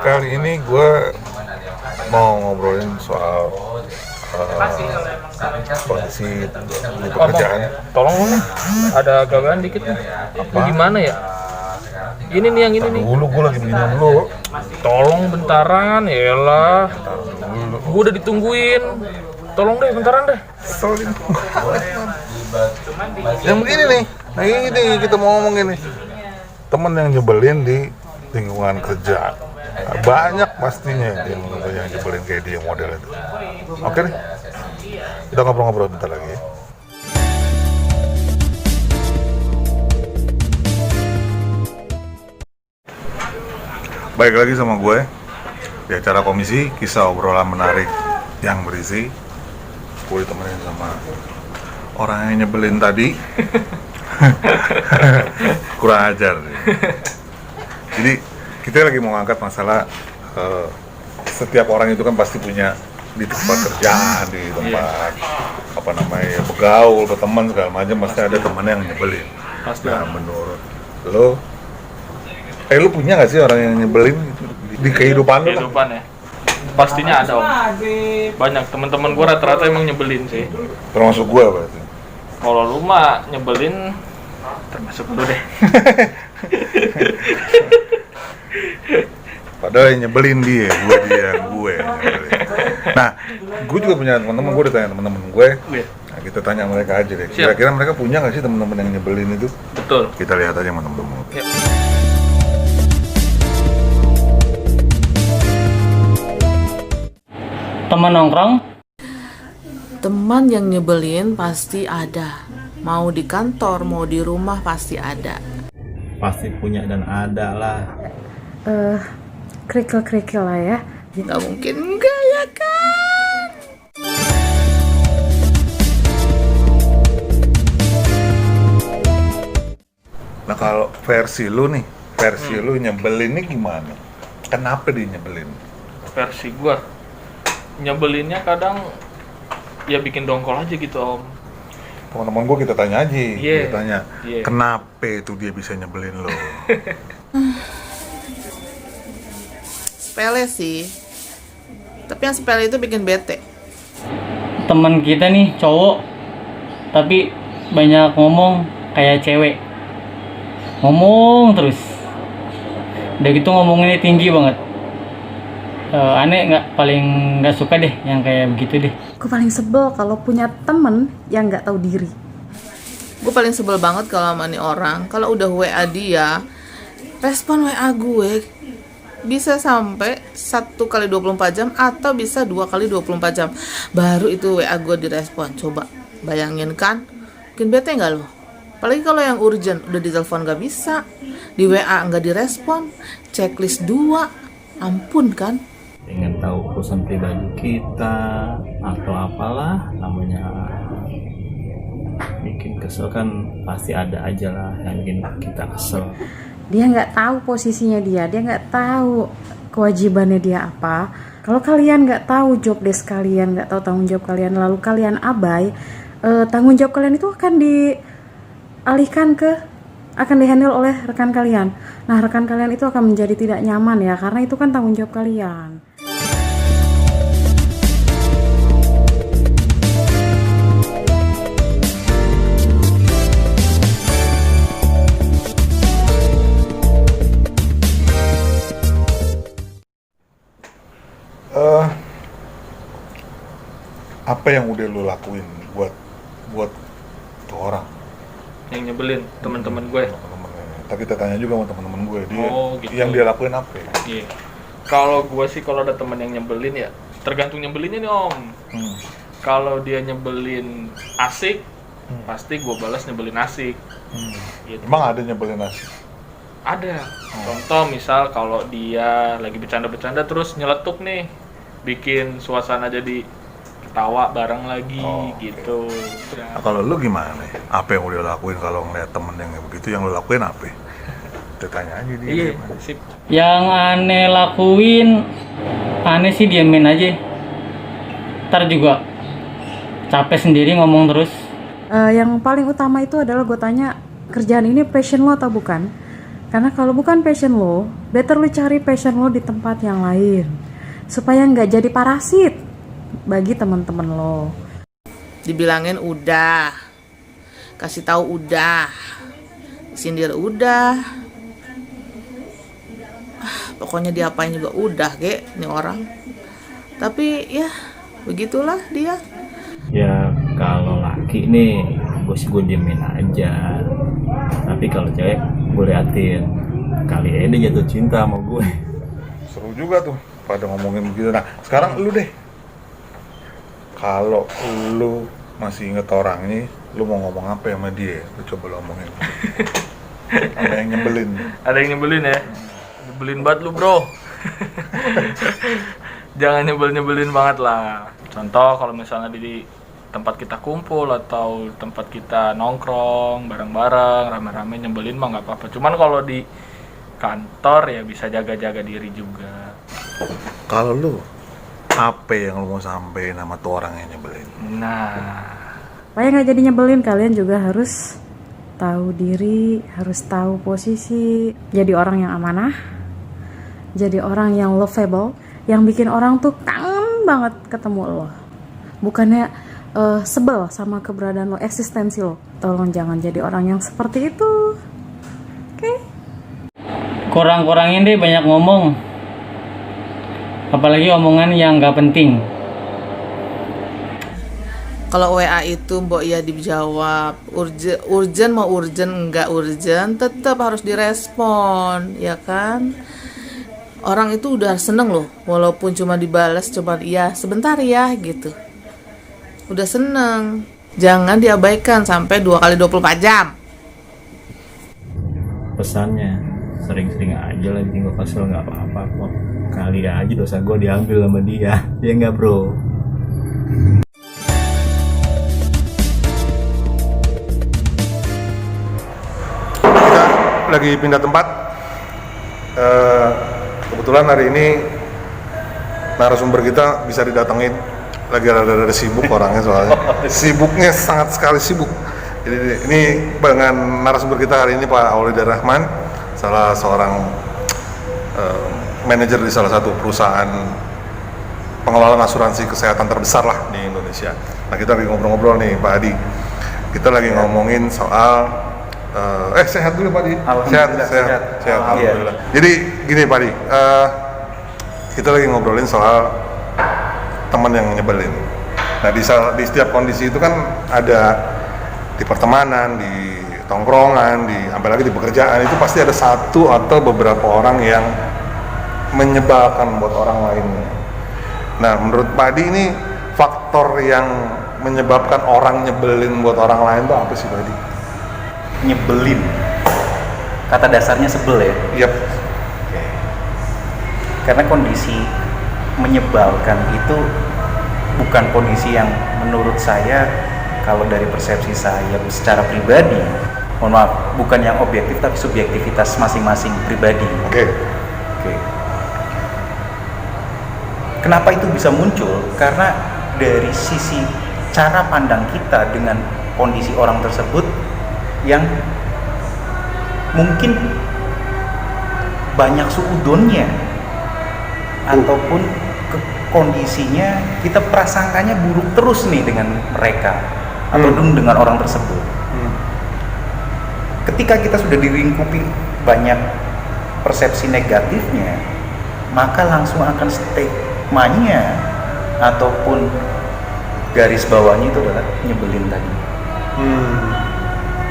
kali ini gue mau ngobrolin soal kondisi di pekerjaan. Tolong lu nih, ada gangguan dikit nih. Ini gimana ya? Ini nih yang ini nih. Dulu gue lagi minum dulu. Tolong bentaran, yaelah. Gue udah ditungguin. Tolong deh, bentaran deh. Soalnya yang begini nih. Nah ini kita mau ngomongin nih. Temen yang nyebelin di lingkungan kerja. Nah, banyak pastinya yang nyebelin kayak dia model itu. Oke nih. Kita ngobrol-ngobrol bentar lagi ya. Baik lagi sama gue di acara komisi, kisah obrolan menarik yang berisi. Gue ditemenin sama orang yang nyebelin tadi. Kurang ajar nih. Jadi kita lagi mau ngangkat masalah setiap orang itu kan pasti punya di tempat kerjaan, di tempat bergaul, berteman segala macam, pasti ada teman yang nyebelin. Pasti. Nah, menurut lo lu punya nggak sih orang yang nyebelin di kehidupan lu? Kehidupan ya. Pastinya ada om. Banyak teman-teman gue rata-rata emang nyebelin sih. Termasuk gue berarti. Kalau lu mah nyebelin termasuk lu deh. Padahal yang nyebelin dia yang nyebelin. Nah, gue juga punya teman-teman, gue udah tanya teman-teman gue. Nah, kita tanya mereka aja deh. Kira-kira mereka punya nggak sih teman-teman yang nyebelin itu? Betul. Kita lihat aja sama teman-teman. Ya. Teman nongkrong? Teman yang nyebelin pasti ada. Mau di kantor, mau di rumah pasti ada. Pasti punya dan ada lah. Kerikil-kerikil lah ya. Gak mungkin enggak ya kan? Nah, kalau versi lu nyebelinnya gimana? Kenapa dia nyebelin? Versi gue nyebelinnya kadang ya bikin dongkol aja gitu om. Teman-teman gue kita tanya aja, Yeah. kita tanya, Yeah. kenapa itu dia bisa nyebelin lo? Sepele sih. Tapi yang sepele itu bikin bete. Teman kita nih cowok, tapi banyak ngomong kayak cewek. Ngomong terus. Udah gitu ngomonginnya tinggi banget. Aneh paling nggak suka deh yang kayak begitu deh. Gue paling sebel kalau punya temen yang nggak tahu diri. Gue paling sebel banget kalau sama nih orang. Kalau udah WA dia, respon WA gue bisa sampai 1 kali 24 jam atau bisa 2 kali 24 jam. Baru itu WA gue direspon. Coba bayangin kan, bikin bete nggak lo? Apalagi kalau yang urgent, udah ditelepon nggak bisa, di WA nggak direspon, checklist 2, ampun kan? Ingin tahu urusan pribadi kita atau apalah namanya, bikin kesel kan pasti ada aja lah yang bikin kita kesel. Dia nggak tahu posisinya dia nggak tahu kewajibannya dia apa. Kalau kalian nggak tahu job desk kalian, nggak tahu tanggung jawab kalian, lalu kalian abai, tanggung jawab kalian itu akan akan dihandle oleh rekan kalian. Nah, rekan kalian itu akan menjadi tidak nyaman ya, karena itu kan tanggung jawab kalian. Apa yang udah lo lakuin buat tuh orang? Yang nyebelin teman-teman gue. Tapi kita tanya juga sama teman-teman gue, dia Gitu. yang dia lakuin apa? Iya. Kalau gue sih kalau ada teman yang nyebelin ya tergantung nyebelinnya nih om. Kalau dia nyebelin asik, pasti gue balas nyebelin asik. Gitu. Emang ada nyebelin asik? Ada. Contoh misal kalau dia lagi bercanda-bercanda terus nyeletuk nih, bikin suasana jadi ketawa bareng lagi gitu. Nah, kalau lu gimana? Apa yang udah lakuin kalau ngeliat temen yang kayak begitu, yang lu lakuin apa? Kita tanya aja dia. Iya, gimana. sip. Yang aneh lakuin, aneh sih diemin aja. Ntar juga capek sendiri ngomong terus. Yang paling utama itu adalah gue tanya, kerjaan ini passion lo atau bukan? Karena kalau bukan passion lo, better lo cari passion lo di tempat yang lain supaya nggak jadi parasit bagi teman-teman lo. Dibilangin udah, kasih tahu udah, sindir udah, pokoknya diapain juga udah nih orang. Tapi ya begitulah dia. Ya kalau laki nih gue diemin aja, tapi kalau cewek gue liatin, kali ini dia jatuh cinta sama gue. Seru juga tuh pada ngomongin begitu. Nah sekarang lu deh, kalau lu masih inget orangnya, lu mau ngomong apa sama dia? Lu coba lu ngomongin. Ada yang nyebelin. Ada yang nyebelin ya? Nyebelin banget lu bro. Jangan nyebelin banget lah. Contoh kalau misalnya di tempat kita kumpul atau tempat kita nongkrong bareng-bareng rame-rame, nyebelin mah nggak apa-apa. Cuman kalau di kantor ya bisa jaga-jaga diri juga. Kalau lu, apa yang lu mau sampein sama tuh orang yang nyebelin? Nah, Supaya nggak jadi nyebelin, kalian juga harus tahu diri, harus tahu posisi, jadi orang yang amanah, jadi orang yang lovable, yang bikin orang tuh kangen banget ketemu lo. Bukannya sebel sama keberadaan lo, eksistensi lo. Tolong jangan jadi orang yang seperti itu. Oke? Kurang-kurangin deh banyak ngomong, apalagi omongan yang nggak penting. Kalau WA itu mbok ya dijawab, urgent mau urgent enggak urgent tetap harus direspon, ya kan? Orang itu udah seneng loh, walaupun cuma dibalas cuma iya sebentar ya gitu. Udah seneng, jangan diabaikan sampai 2 kali 24 jam. Pesannya sering-sering aja lah bikin gue kesel, nggak apa-apa kok. Kali aja dosa gue diambil sama dia, ya nggak bro? Kita lagi pindah tempat. Kebetulan hari ini narasumber kita bisa didatengin. Lagi rada-rada sibuk orangnya soalnya. Sibuknya sangat sekali sibuk. Jadi ini dengan narasumber kita hari ini Pak Aulidar Rahman, salah seorang manajer di salah satu perusahaan pengelolaan asuransi kesehatan terbesar lah di Indonesia. Nah kita lagi ngobrol-ngobrol nih Pak Adi. Kita lagi ngomongin soal sehat dulu Pak Adi. Sehat. Alhamdulillah. Jadi gini Pak Adi, kita lagi ngobrolin soal teman yang nyebelin. Nah di setiap kondisi itu kan ada di pertemanan, di tongkrongan, sampai lagi di pekerjaan itu pasti ada satu atau beberapa orang yang menyebalkan buat orang lainnya. Nah menurut Pak Adi ini faktor yang menyebabkan orang nyebelin buat orang lain itu apa sih Pak Adi? Nyebelin, kata dasarnya sebel ya. Yap. Karena kondisi menyebalkan itu bukan kondisi yang menurut saya, kalau dari persepsi saya secara pribadi, mohon maaf, bukan yang objektif tapi subjektivitas masing-masing pribadi. Oke. Kenapa itu bisa muncul? Karena dari sisi cara pandang kita dengan kondisi orang tersebut yang mungkin banyak suudonnya ataupun kondisinya kita prasangkanya buruk terus nih dengan mereka atau dengan orang tersebut. Ketika kita sudah dilingkupi banyak persepsi negatifnya, maka langsung akan stigmanya ataupun garis bawahnya itu adalah nyebelin tadi.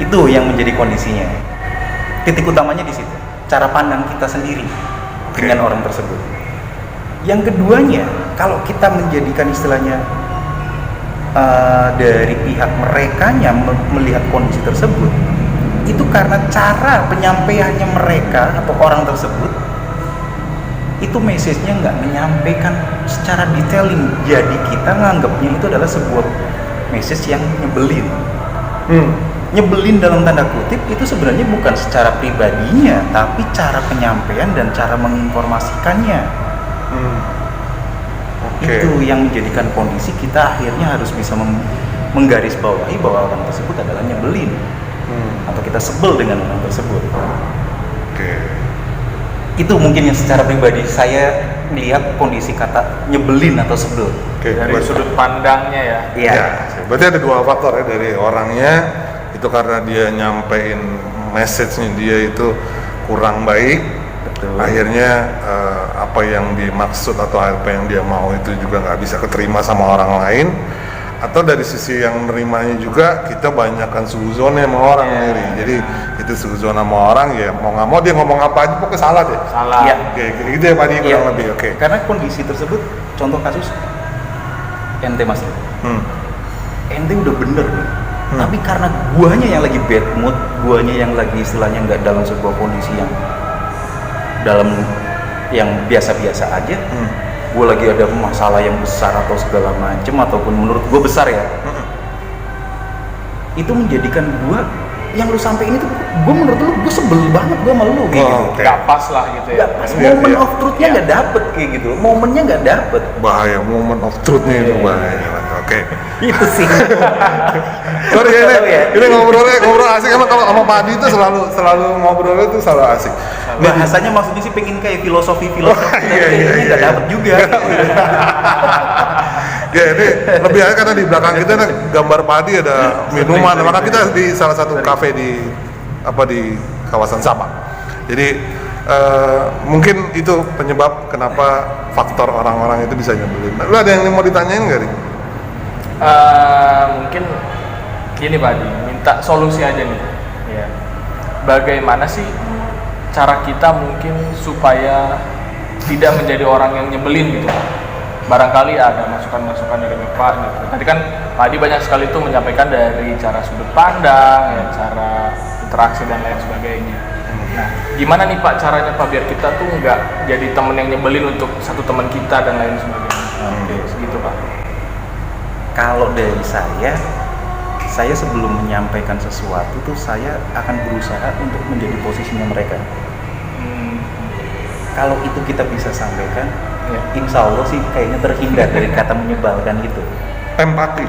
Itu yang menjadi kondisinya. Titik utamanya di situ, cara pandang kita sendiri dengan orang tersebut. Yang keduanya, kalau kita menjadikan istilahnya dari pihak merekanya melihat kondisi tersebut, itu karena cara penyampaiannya mereka atau orang tersebut itu message-nya nggak menyampaikan secara detailing, jadi kita nganggapnya itu adalah sebuah message yang nyebelin. Nyebelin dalam tanda kutip itu sebenarnya bukan secara pribadinya, tapi cara penyampaian dan cara menginformasikannya. Itu yang menjadikan kondisi kita akhirnya harus bisa menggarisbawahi bahwa orang tersebut adalah nyebelin, atau kita sebel dengan orang tersebut. Oke. Itu mungkin yang secara pribadi saya melihat kondisi kata nyebelin atau sebel. Oke. Dari sudut pandangnya ya. Iya. Ya, berarti ada dua faktor ya, dari orangnya itu karena dia nyampein message-nya dia itu kurang baik. Betul. Akhirnya apa yang dimaksud atau apa yang dia mau itu juga nggak bisa keterima sama orang lain. Atau dari sisi yang menerimanya juga kita banyakkan suzon sama orang nih. Jadi itu suzon sama orang, ya mau nggak mau dia ngomong apa aja pokoknya salah deh. Salah. Iya. Oke, gitu ya Pak Di, kurang lebih. Oke. Karena kondisi tersebut, contoh kasus ente mas, ente udah bener nih. Tapi karena guanya yang lagi bad mood, guanya yang lagi istilahnya nggak dalam sebuah kondisi yang biasa-biasa aja, gue lagi ada masalah yang besar atau segala macem, ataupun menurut gue besar ya, itu menjadikan gue yang lu sampein itu, gue menurut lu, gue sebel banget gue sama lu kayak gitu. Oke. Nggak pas lah gitu ya. Gak pas, Iya, moment iya. of truth-nya nggak dapet kayak gitu, momennya nggak dapet. Bahaya, moment of truth-nya itu bahaya. Oke. Itu sih. Sorry ya, Tahu ya. ini ngobrol asik, emang kalau sama Pak Adi itu selalu ngobrolnya itu selalu asik. Bahasanya maksudnya sih pengen kayak filosofi, Iya, tapi iya, kayaknya iya. nggak dapet juga. Ya ini lebih aja karena di belakang kita ada gambar Pak Adi, ada minuman, maka kita di salah satu kafe di kawasan Sabang. Jadi mungkin itu penyebab kenapa faktor orang-orang itu bisa nyebelin. Lu ada yang mau ditanyain nggak, Ri? Mungkin gini Pak Adi, minta solusi aja nih. Ya. Bagaimana sih cara kita mungkin supaya tidak menjadi orang yang nyebelin gitu? Barangkali ada masukan-masukan dari Bapak gitu. Tadi kan Pak Adi banyak sekali tuh menyampaikan dari cara sudut pandang, ya, cara interaksi dan lain sebagainya. Nah, gimana nih Pak caranya Pak biar kita tuh nggak jadi temen yang nyebelin untuk satu teman kita dan lain sebagainya? Oke, segitu Pak. Kalau dari saya sebelum menyampaikan sesuatu tuh saya akan berusaha untuk menjadi posisinya mereka. Kalau itu kita bisa sampaikan, Ya. insya Allah sih kayaknya terhindar dari kata menyebalkan itu. Empati.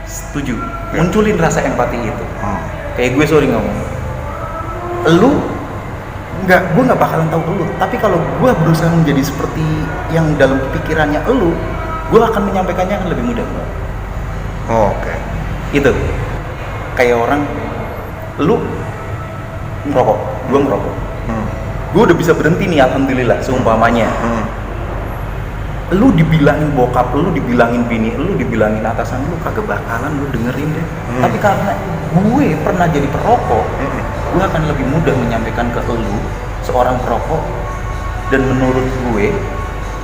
Setuju. Ya. Munculin rasa empati itu. Kayak gue sorry ngomong, gue nggak bakalan tahu lu. Tapi kalau gue berusaha menjadi seperti yang dalam pikirannya gue akan menyampaikannya akan lebih mudah. Oke. Itu kayak orang, lu ngerokok, gue ngerokok, gue udah bisa berhenti nih alhamdulillah seumpamanya. Lu dibilangin bokap lu, dibilangin bini lu, dibilangin atasan lu, kagak bakalan lu dengerin deh. Tapi karena gue pernah jadi perokok, gue akan lebih mudah menyampaikan ke lu seorang perokok, dan menurut gue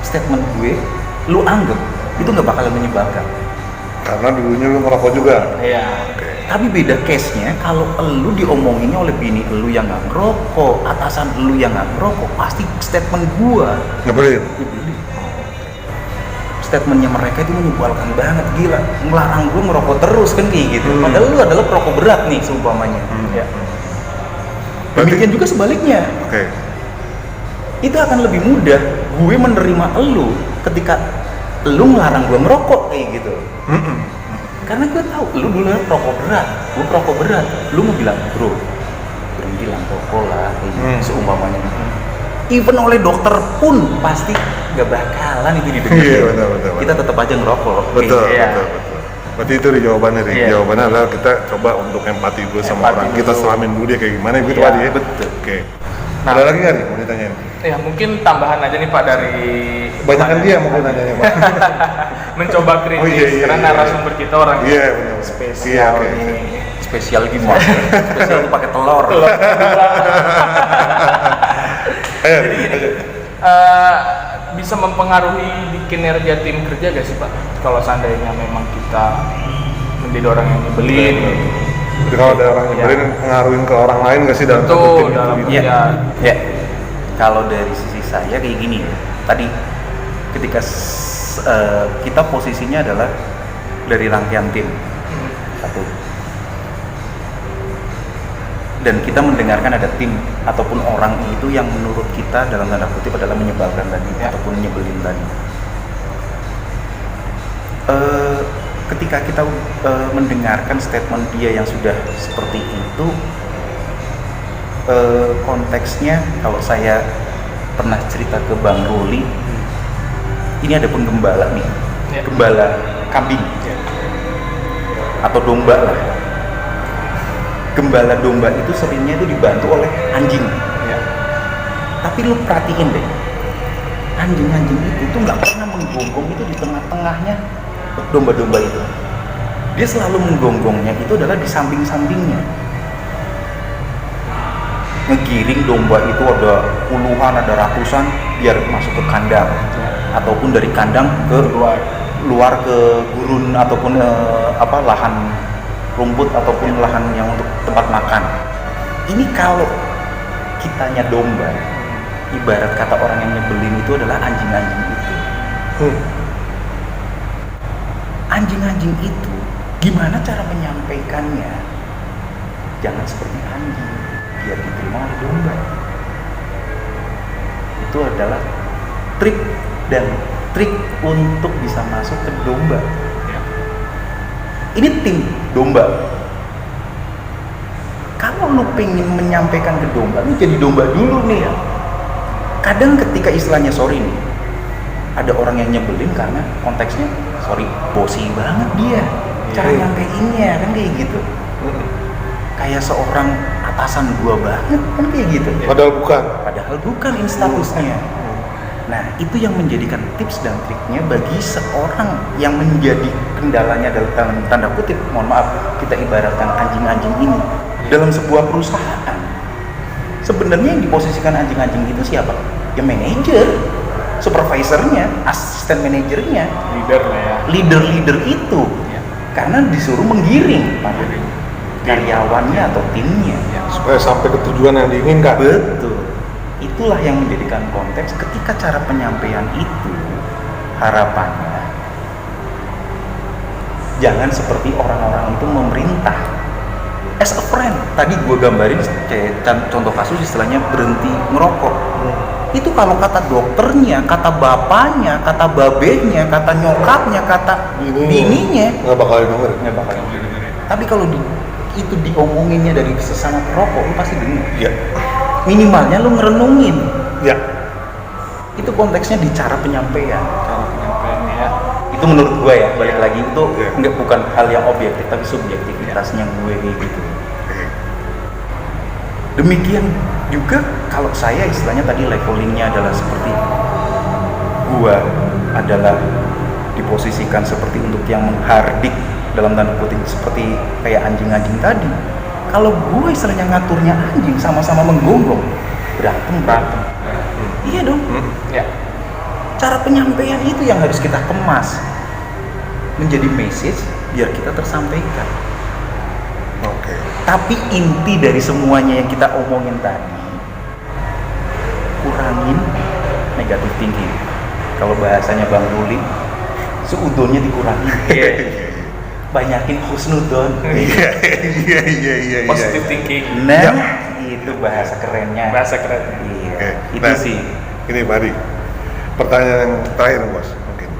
statement gue lu anggap itu nggak bakalan menyebalkan. Karena dulunya lu ngerokok juga. Iya. Tapi beda case-nya kalau lu diomonginnya oleh bini lu yang nggak ngerokok, atasan lu yang nggak ngerokok, pasti statement gua Nyebelin. statementnya mereka itu menyebalkan banget, gila, ngelarang gua ngerokok terus kan kayak gitu. Padahal lu adalah perokok berat nih seumpamanya. Ya. Demikian juga sebaliknya. Oke. Itu akan lebih mudah gue menerima lu ketika lu ngelarang gua ngerokok kayak gitu. Karena gue tahu lu dulu perokok berat, gue perokok berat. Lu mau bilang, bro, berhenti lah rokok lah, kayak gitu, seumpamanya. Even oleh dokter pun pasti gak bakalan itu didengar. Iya, betul. Kita tetap aja ngerokok. Betul. Iya. Berarti itu di jawabannya, Ri. Iya. Jawabannya adalah kita coba untuk empati dulu sama Empati orang. dulu. Kita selamin dulu dia kayak gimana, gitu Iya, Pak Adi ya? betul. Oke. Nah. Ada lagi nggak nih mau ditanyain? Ya mungkin tambahan aja nih Pak dari Banyakan dia mungkin nanyanya Pak. mencoba kritis Oh, iya, karena iya. narasumber kita orang Iya, benar. spesial Iya, oke. nih. Spesial gimana? Spesial itu pakai telur. Ayo. Bisa mempengaruhi di kinerja tim kerja gak sih Pak? Kalau seandainya memang kita menjadi orang yang nyebelin gitu. Jadi kalau ada orang nyebelin, ngaruhin ke orang lain nggak sih dalam satu Betul, tim itu dalam gitu? kerja. Ya, kalau dari sisi saya kayak gini ya. Tadi ketika kita posisinya adalah dari rangkaian tim satu, dan kita mendengarkan ada tim ataupun orang itu yang menurut kita dalam tanda kutip adalah menyebalkan tadi ataupun nyebelin tadi. Ketika kita mendengarkan statement dia yang sudah seperti itu, konteksnya kalau saya pernah cerita ke Bang Ruli, ini ada penggembala nih, Ya. gembala kambing atau domba lah. Gembala domba itu seringnya itu dibantu oleh anjing. Ya. Tapi lu perhatiin deh, anjing-anjing itu tuh nggak pernah menggonggong itu di tengah-tengahnya domba-domba itu. Dia selalu menggonggongnya itu adalah di samping-sampingnya. Ngegiring domba itu ada puluhan, ada ratusan biar masuk ke kandang, ataupun dari kandang ke luar ke gurun ataupun lahan rumput ataupun lahan yang untuk tempat makan. Ini kalau kitanya domba, ibarat kata orang yang nyebelin itu adalah anjing-anjing itu. Anjing-anjing itu gimana cara menyampaikannya? Jangan seperti anjing biar diterima oleh domba. Itu adalah trik untuk bisa masuk ke domba. Ini tim domba. Kalau lu pengen menyampaikan ke domba, lu jadi domba dulu nih ya. Kadang ketika istilahnya sorry nih, ada orang yang nyebelin karena konteksnya sorry, bosi banget dia cara nyampeinnya, kan kayak gitu. Kayak seorang atasan gua banget, kan kayak gitu. Padahal bukan in statusnya. Nah, itu yang menjadikan tips dan triknya bagi seorang yang menjadi kendalanya dalam tanda kutip, mohon maaf, kita ibaratkan anjing-anjing ini dalam sebuah perusahaan. Sebenarnya yang diposisikan anjing-anjing itu siapa? Ya manajer, supervisornya, asisten manajernya, leader itu, karena disuruh menggiring pada karyawannya atau timnya, supaya sampai ke tujuan yang diinginkan. Betul. Itulah yang menjadikan konteks ketika cara penyampaian itu harapannya jangan seperti orang-orang itu memerintah. As a friend, tadi gue gambarin kayak contoh kasus istilahnya berhenti ngerokok. Itu kalau kata dokternya, kata bapaknya, kata babenya, kata nyokapnya, kata bininya nggak bakal denger. Tapi kalau itu diomonginnya dari sesama perokok, lu pasti denger. Iya. Minimalnya lu ngerenungin. Ya. Itu konteksnya di cara penyampaian. Ya. Itu menurut gue ya, balik lagi itu bukan hal yang objektif tapi subjektivitasnya gue kayak gitu. Demikian juga kalau saya istilahnya tadi levelingnya adalah seperti gue adalah diposisikan seperti untuk yang menghardik dalam tanda kutip seperti kayak anjing-anjing tadi. Kalau gue istilahnya ngaturnya anjing sama-sama menggonggong, berantem. Iya dong. Ya. Cara penyampaian itu yang harus kita kemas menjadi message biar kita tersampaikan. Oke. Tapi inti dari semuanya yang kita omongin tadi, kurangin negatif thinking. Kalau bahasanya Bang Ruli, seudonnya dikurangin. Banyakin husnudon. Iya. Positive thinking. Nah, itu bahasa kerennya. Iya. Oke. Itu Nah, sih. Ini Bari, pertanyaan yang terakhir bos, mungkin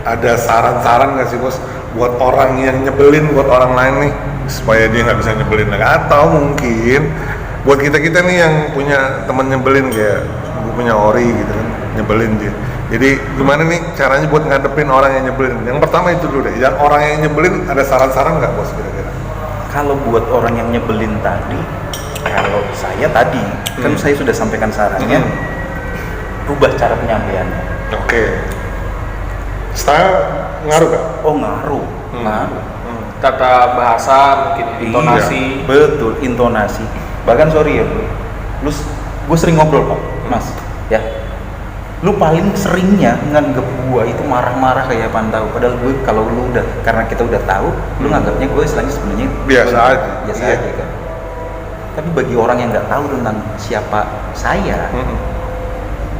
ada saran-saran nggak sih bos buat orang yang nyebelin buat orang lain nih supaya dia nggak bisa nyebelin lagi, atau mungkin buat kita nih yang punya teman nyebelin kayak gue punya Ori gitu kan, nyebelin dia. Jadi gimana nih caranya buat ngadepin orang yang nyebelin? Yang pertama itu dulu deh, yang orang yang nyebelin ada saran-saran nggak bos kira-kira? Kalau buat orang yang nyebelin tadi, kalau saya tadi kan saya sudah sampaikan sarannya, rubah cara penyampaiannya. Oke. Style ngaruh gak? Oh ngaruh. Tata bahasa, mungkin intonasi. Iya, betul, intonasi. Bahkan sorry ya bro, gue sering ngobrol Pak, Mas, ya. Lu paling seringnya nganggep gua itu marah-marah kayak pantau. Padahal gue kalau lu udah, karena kita udah tahu, lu nganggapnya gue istilahnya sebenarnya Biasa aja. Biasa Iya. aja kan. Tapi bagi orang yang nggak tahu tentang siapa saya,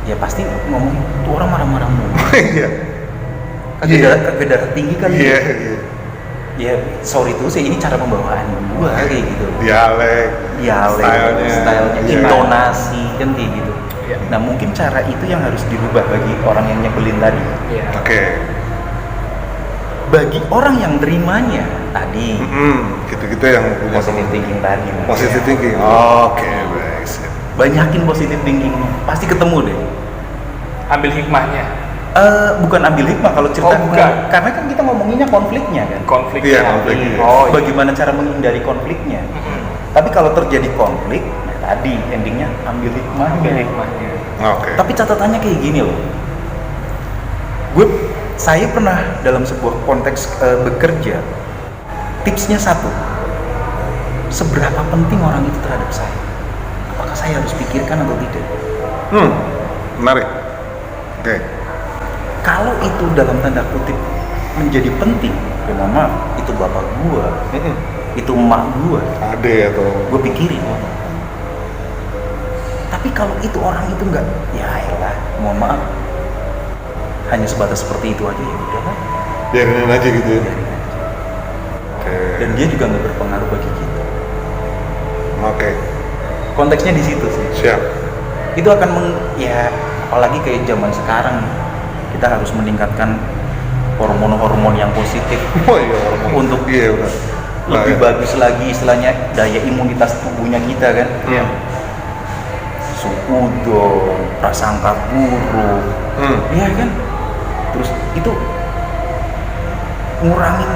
ya pasti ngomong tuh orang marah-marah mulu. Iya. Kagak darah tinggi kali. Iya. Ya sorry tuh sih, ini cara pembawaan gua kayak gitu. Dialek, stylenya, iya. intonasi kan kayak gitu. Iya. Nah mungkin cara itu yang harus dirubah bagi orang yang nyebelin tadi. Iya. Oke. bagi orang yang terimanya tadi Gitu-gitu yang punya positive thinking tadi, Mas. positive Ya. thinking. Oke, baik. Sip. Banyakin positive thinking, pasti ketemu deh. Ambil hikmahnya. Bukan ambil hikmah kalau cerita, Oh, bukan. karena kan kita ngomonginnya konfliknya kan. Konfliknya. Iya, konfliknya. Oh, iya. Bagaimana cara menghindari konfliknya. Tapi kalau terjadi konflik, nah tadi endingnya ambil hikmahnya. Ambil hikmahnya. Oke. Tapi catatannya kayak gini loh. Saya pernah dalam sebuah konteks bekerja, tipsnya satu, seberapa penting orang itu terhadap saya? Apakah saya harus pikirkan atau tidak? Menarik. Oke. Kalau itu dalam tanda kutip menjadi penting, ya mohon maaf, itu bapak gua, itu emak gua, Ade atau gua pikirin. Tapi kalau itu orang itu enggak, ya elah, mohon maaf, hanya sebatas seperti itu aja, ya udahlah. biarin aja gitu ya. Biarin aja. Oke. Dan dia juga nggak berpengaruh bagi kita. Oke. Konteksnya di situ sih. Siap. Itu akan ya apalagi kayak zaman sekarang, kita harus meningkatkan hormon-hormon yang positif Oh iya, hormon. untuk Iya, udah. lebih bagus lagi istilahnya daya imunitas tubuhnya kita kan. Iya. Suudon, prasangka buruk, iya kan. Terus itu ngurangin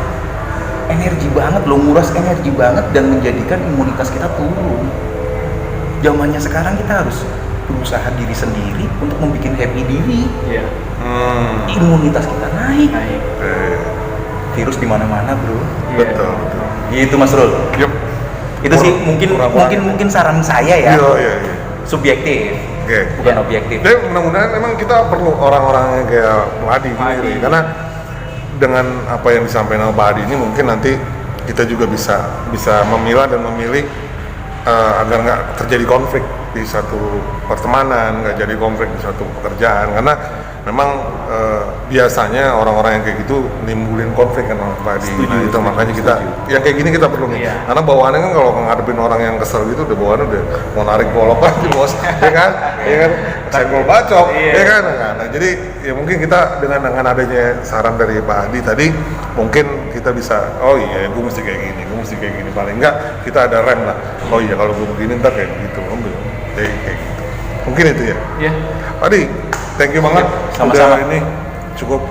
energi banget loh, nguras energi banget dan menjadikan imunitas kita turun. Zamannya sekarang kita harus berusaha diri sendiri untuk membuat happy diri. Iya. Imunitas kita naik. Naik. Oke. Virus di mana-mana, bro. Iya. Betul, betul. Gitu Mas Rul. Yup. Itu sih mungkin saran saya ya. Iya. Subjektif, Oke. bukan objektif. Tapi mudah-mudahan memang kita perlu orang-orang yang kayak Pak Adi Pak Adi. gini, karena dengan apa yang disampaikan Pak Adi ini mungkin nanti kita juga bisa memilah dan memilih agar nggak terjadi konflik di satu pertemanan, nggak jadi konflik di satu pekerjaan, karena memang biasanya orang-orang yang kayak gitu nimbulin konflik kan Pak Adi. Nah itu makanya kita yang kayak gini kita perlu nih, Iya. karena bawaannya kan kalau ngadepin orang yang kesel gitu udah bawaannya udah mau narik golok aja bos, ya kan, senggol bacok, Iya. ya kan. Nah jadi ya mungkin kita dengan adanya saran dari Pak Adi tadi mungkin kita bisa, oh iya gue mesti kayak gini, paling enggak kita ada rem lah. Oh iya kalau gue begini ntar kayak gitu, kayak gitu. Mungkin itu ya. Iya. Pak Adi, thank you banget. Sama-sama. Udah ini cukup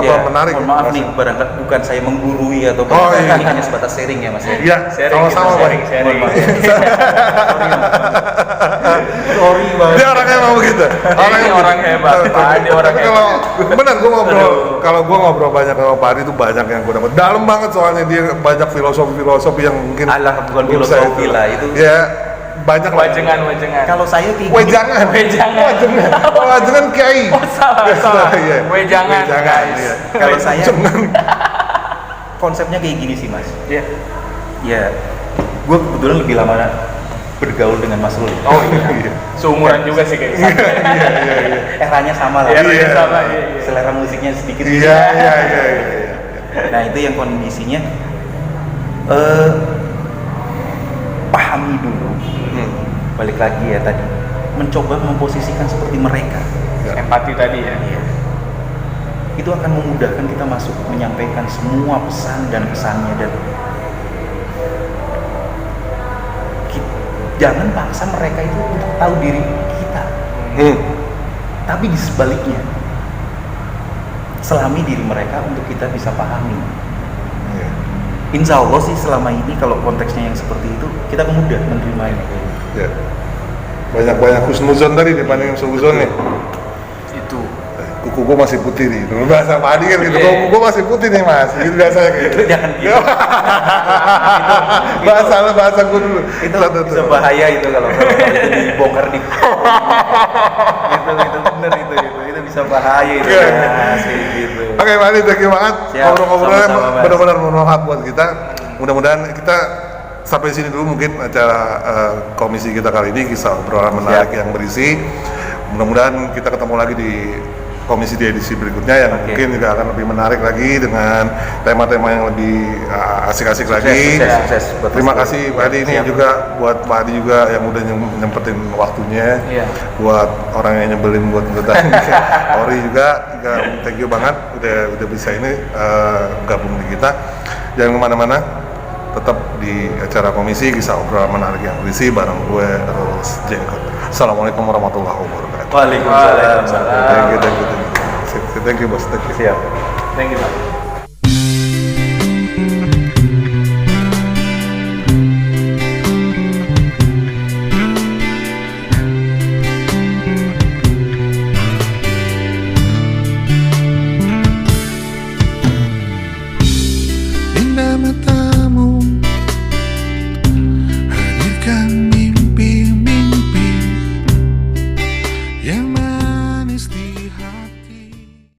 Ya, menarik. mohon maaf nih, barangkali bukan saya menggurui atau Oh, iya. ini hanya sebatas sharing ya Mas. Iya, Sharing, sama-sama kita Pak. sharing. Mohon maaf. Sorry banget. Dia orangnya emang begitu. Ini orang hebat, Pak Adi orang Tapi benar gue kalau gue ngobrol banyak sama Pak Adi itu banyak yang gue dapat. Dalam banget soalnya dia banyak filosofi yang mungkin Alah, bukan belum saya filosofi itu. lah, itu. Ya banyak lah. Wajengan. Kalau saya kayak gini, Wejangan. Wejangan kiai. Oh, salah. Iya. Wejangan, guys. Iya. kalau saya Wejangan. konsepnya kayak gini sih Mas. Iya. Ya, gue kebetulan lebih lama bergaul dengan Mas Rul. Oh iya. Seumuran juga sih kayaknya. Iya. Eranya sama lah. Iya, Iya. sama. Iya. Selera musiknya sedikit. Iya. Nah itu yang kondisinya pahami dulu. Balik lagi ya tadi, mencoba memposisikan seperti mereka. Empati tadi ya. Iya. Itu akan memudahkan kita masuk menyampaikan semua pesan dan kesannya, dan jangan paksa mereka itu untuk tahu diri kita. Tapi di sebaliknya, selami diri mereka untuk kita bisa pahami. Iya. Insya Allah sih selama ini kalau konteksnya yang seperti itu, kita mudah menerimanya. Ya. Banyak husnuzon tadi dibanding suzon nih. Itu. Kuku gua masih putih nih. Dulu bahasa Pak Adi kan gitu. Iya. Kuku gua masih putih nih Mas. Gitu biasanya kayak gitu. Jangan gitu. bahasa gua dulu. Itu bisa bahaya itu kalau itu dibongkar di itu bener itu bisa bahaya itu Iya. Mas, kayak gitu. Oke Pak Adi, thank you banget. Siap, Ngobrol-ngobrolnya sama-sama, Mas. benar-benar bermanfaat buat kita. Mudah-mudahan kita sampai sini dulu mungkin acara komisi kita kali ini, kisah obrolan menarik yang berisi. Mudah-mudahan kita ketemu lagi di komisi di edisi berikutnya yang mungkin juga akan lebih menarik lagi dengan tema-tema yang lebih asik-asik lagi. Sukses buat Terima Mas kasih Adi. Pak Adi ini Siap. juga buat Pak Adi juga yang udah nyempetin waktunya. Iya. Buat orang yang nyebelin buat Ori juga thank you banget udah bisa ini gabung di kita. Jangan kemana-mana, tetap di acara komisi kisah obrolan menarik yang berisi bareng gue Ros Jenggot. Assalamualaikum warahmatullahi wabarakatuh. Waalaikumsalam. Thank you bos, thank you. Siap. Thank you, Pak.